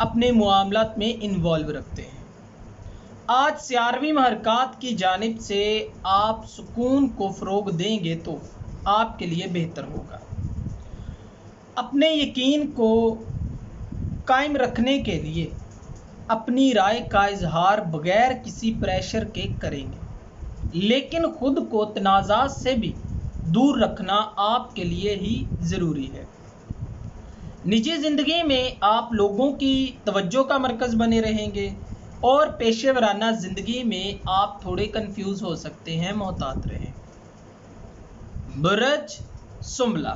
اپنے معاملات میں انوالو رکھتے ہیں۔ آج سیارویں محرکات کی جانب سے آپ سکون کو فروغ دیں گے تو آپ کے لیے بہتر ہوگا۔ اپنے یقین کو قائم رکھنے کے لیے اپنی رائے کا اظہار بغیر کسی پریشر کے کریں گے، لیکن خود کو تنازعات سے بھی دور رکھنا آپ کے لیے ہی ضروری ہے۔ نجی زندگی میں آپ لوگوں کی توجہ کا مرکز بنے رہیں گے اور پیشہ ورانہ زندگی میں آپ تھوڑے کنفیوز ہو سکتے ہیں، محتاط رہیں۔ برج سنبلہ،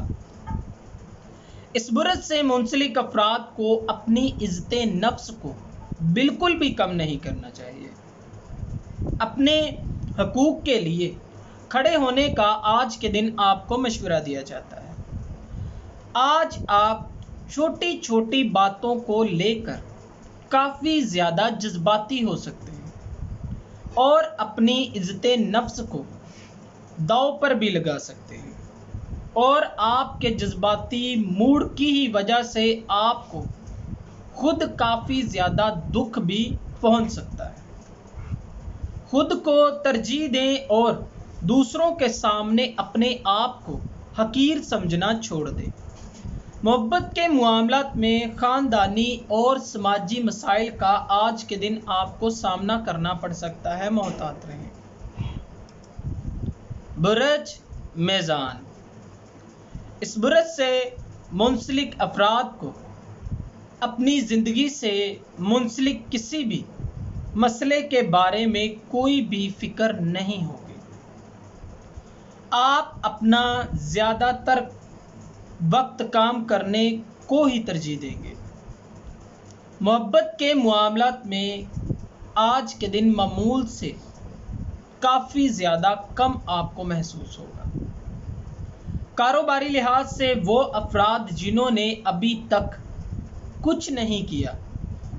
اس برج سے منسلک افراد کو اپنی عزت نفس کو بالکل بھی کم نہیں کرنا چاہیے۔ اپنے حقوق کے لیے کھڑے ہونے کا آج کے دن آپ کو مشورہ دیا جاتا ہے۔ آج آپ چھوٹی چھوٹی باتوں کو لے کر کافی زیادہ جذباتی ہو سکتے ہیں اور اپنی عزت نفس کو داؤ پر بھی لگا سکتے ہیں، اور آپ کے جذباتی موڈ کی ہی وجہ سے آپ کو خود کافی زیادہ دکھ بھی پہنچ سکتا ہے۔ خود کو ترجیح دیں اور دوسروں کے سامنے اپنے آپ کو حقیر سمجھنا چھوڑ دیں۔ محبت کے معاملات میں خاندانی اور سماجی مسائل کا آج کے دن آپ کو سامنا کرنا پڑ سکتا ہے، محتاط رہیں۔ برج میزان، اس برج سے منسلک افراد کو اپنی زندگی سے منسلک کسی بھی مسئلے کے بارے میں کوئی بھی فکر نہیں ہوگی۔ آپ اپنا زیادہ تر وقت کام کرنے کو ہی ترجیح دیں گے۔ محبت کے معاملات میں آج کے دن معمول سے کافی زیادہ کم آپ کو محسوس ہوگا۔ کاروباری لحاظ سے وہ افراد جنہوں نے ابھی تک کچھ نہیں کیا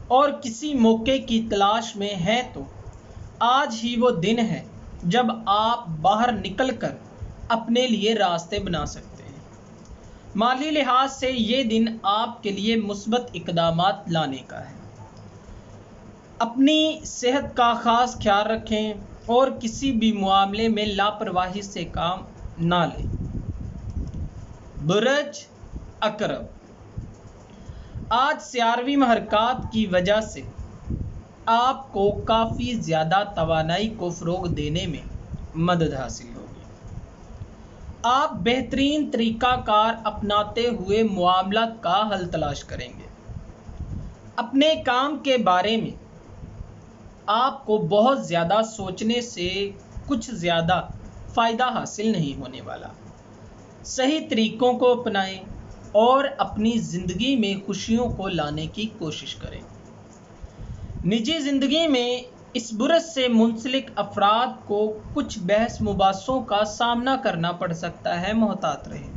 اور کسی موقع کی تلاش میں ہیں، تو آج ہی وہ دن ہے جب آپ باہر نکل کر اپنے لیے راستے بنا سکتے ہیں۔ مالی لحاظ سے یہ دن آپ کے لیے مثبت اقدامات لانے کا ہے۔ اپنی صحت کا خاص خیال رکھیں اور کسی بھی معاملے میں لاپرواہی سے کام نہ لیں۔ برج عقرب، آج سیارویں محرکات کی وجہ سے آپ کو کافی زیادہ توانائی کو فروغ دینے میں مدد حاصل ہوگی۔ آپ بہترین طریقہ کار اپناتے ہوئے معاملات کا حل تلاش کریں گے۔ اپنے کام کے بارے میں آپ کو بہت زیادہ سوچنے سے کچھ زیادہ فائدہ حاصل نہیں ہونے والا۔ صحیح طریقوں کو اپنائیں اور اپنی زندگی میں خوشیوں کو لانے کی کوشش کریں۔ نجی زندگی میں اس برج سے منسلک افراد کو کچھ بحث مباحثوں کا سامنا کرنا پڑ سکتا ہے، محتاط رہیں۔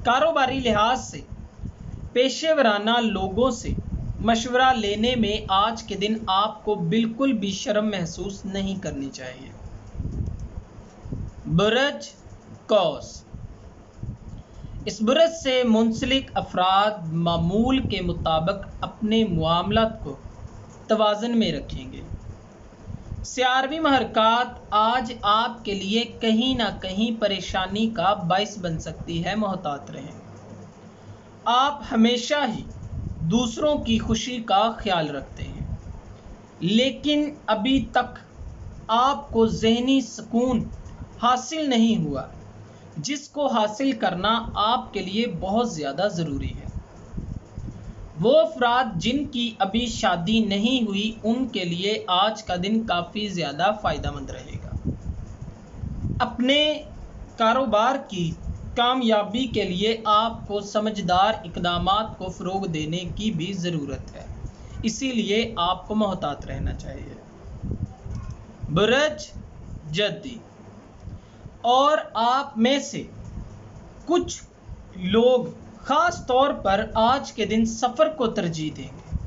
کاروباری لحاظ سے پیشہ ورانہ لوگوں سے مشورہ لینے میں آج کے دن آپ کو بالکل بھی شرم محسوس نہیں کرنی چاہیے۔ برج قوس، اس برج سے منسلک افراد معمول کے مطابق اپنے معاملات کو توازن میں رکھیں گے۔ سیارویں محرکات آج آپ کے لیے کہیں نہ کہیں پریشانی کا باعث بن سکتی ہے، محتاط رہیں۔ آپ ہمیشہ ہی دوسروں کی خوشی کا خیال رکھتے ہیں، لیکن ابھی تک آپ کو ذہنی سکون حاصل نہیں ہوا، جس کو حاصل کرنا آپ کے لیے بہت زیادہ ضروری ہے۔ وہ افراد جن کی ابھی شادی نہیں ہوئی، ان کے لیے آج کا دن کافی زیادہ فائدہ مند رہے گا۔ اپنے کاروبار کی کامیابی کے لیے آپ کو سمجھدار اقدامات کو فروغ دینے کی بھی ضرورت ہے، اسی لیے آپ کو محتاط رہنا چاہیے۔ برج جدی، اور آپ میں سے کچھ لوگ خاص طور پر آج کے دن سفر کو ترجیح دیں گے۔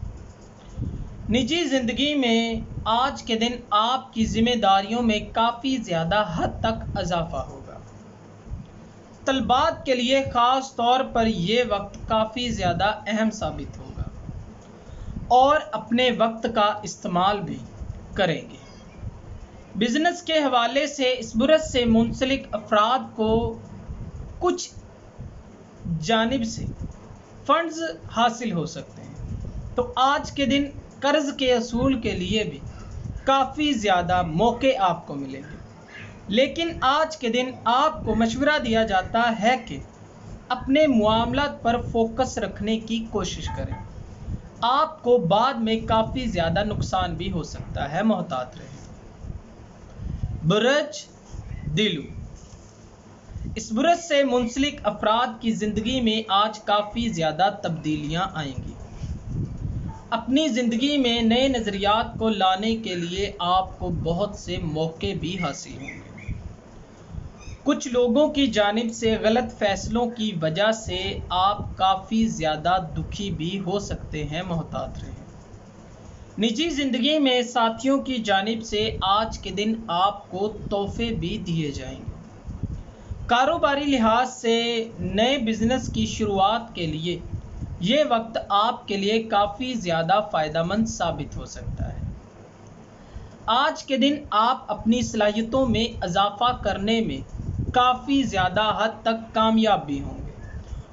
نجی زندگی میں آج کے دن آپ کی ذمہ داریوں میں کافی زیادہ حد تک اضافہ ہوگا۔ طلباء کے لیے خاص طور پر یہ وقت کافی زیادہ اہم ثابت ہوگا۔ اور اپنے وقت کا استعمال بھی کریں گے۔ بزنس کے حوالے سے اس برس سے منسلک افراد کو کچھ جانب سے فنڈز حاصل ہو سکتے ہیں، تو آج کے دن قرض کے اصول کے لیے بھی کافی زیادہ موقع آپ کو ملیں گے، لیکن آج کے دن آپ کو مشورہ دیا جاتا ہے کہ اپنے معاملات پر فوکس رکھنے کی کوشش کریں، آپ کو بعد میں کافی زیادہ نقصان بھی ہو سکتا ہے، محتاط رہیں۔ برج دلو، اس برج سے منسلک افراد کی زندگی میں آج کافی زیادہ تبدیلیاں آئیں گی۔ اپنی زندگی میں نئے نظریات کو لانے کے لیے آپ کو بہت سے موقع بھی حاصل ہوں گے۔ کچھ لوگوں کی جانب سے غلط فیصلوں کی وجہ سے آپ کافی زیادہ دکھی بھی ہو سکتے ہیں، محتاط رہیں۔ نجی زندگی میں ساتھیوں کی جانب سے آج کے دن آپ کو تحفے بھی دیے جائیں گے۔ کاروباری لحاظ سے نئے بزنس کی شروعات کے لیے یہ وقت آپ کے لیے کافی زیادہ فائدہ مند ثابت ہو سکتا ہے۔ آج کے دن آپ اپنی صلاحیتوں میں اضافہ کرنے میں کافی زیادہ حد تک کامیاب بھی ہوں گے،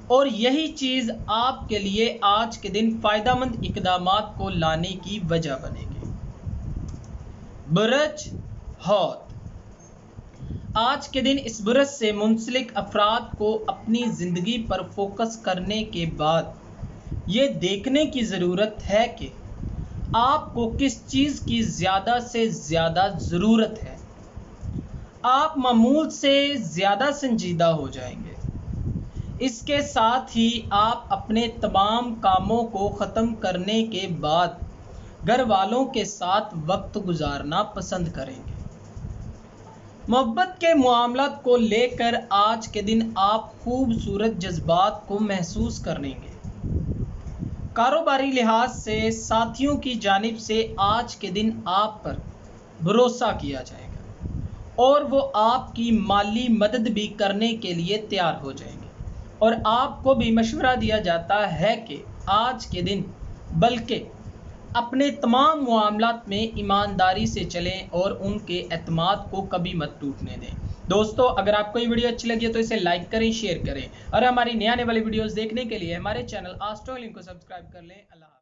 اور یہی چیز آپ کے لیے آج کے دن فائدہ مند اقدامات کو لانے کی وجہ بنے گی۔ برج حوت، آج کے دن اس برج سے منسلک افراد کو اپنی زندگی پر فوکس کرنے کے بعد یہ دیکھنے کی ضرورت ہے کہ آپ کو کس چیز کی زیادہ سے زیادہ ضرورت ہے۔ آپ معمول سے زیادہ سنجیدہ ہو جائیں گے۔ اس کے ساتھ ہی آپ اپنے تمام کاموں کو ختم کرنے کے بعد گھر والوں کے ساتھ وقت گزارنا پسند کریں گے۔ محبت کے معاملات کو لے کر آج کے دن آپ خوبصورت جذبات کو محسوس کریں گے۔ کاروباری لحاظ سے ساتھیوں کی جانب سے آج کے دن آپ پر بھروسہ کیا جائے گا، اور وہ آپ کی مالی مدد بھی کرنے کے لیے تیار ہو جائیں گے، اور آپ کو بھی مشورہ دیا جاتا ہے کہ آج کے دن بلکہ اپنے تمام معاملات میں ایمانداری سے چلیں اور ان کے اعتماد کو کبھی مت ٹوٹنے دیں۔ دوستو، اگر آپ کو یہ ویڈیو اچھی لگی ہے تو اسے لائک کریں، شیئر کریں، اور ہماری نئے آنے والی ویڈیوز دیکھنے کے لیے ہمارے چینل آسٹرو لنک کو سبسکرائب کر لیں۔ اللہ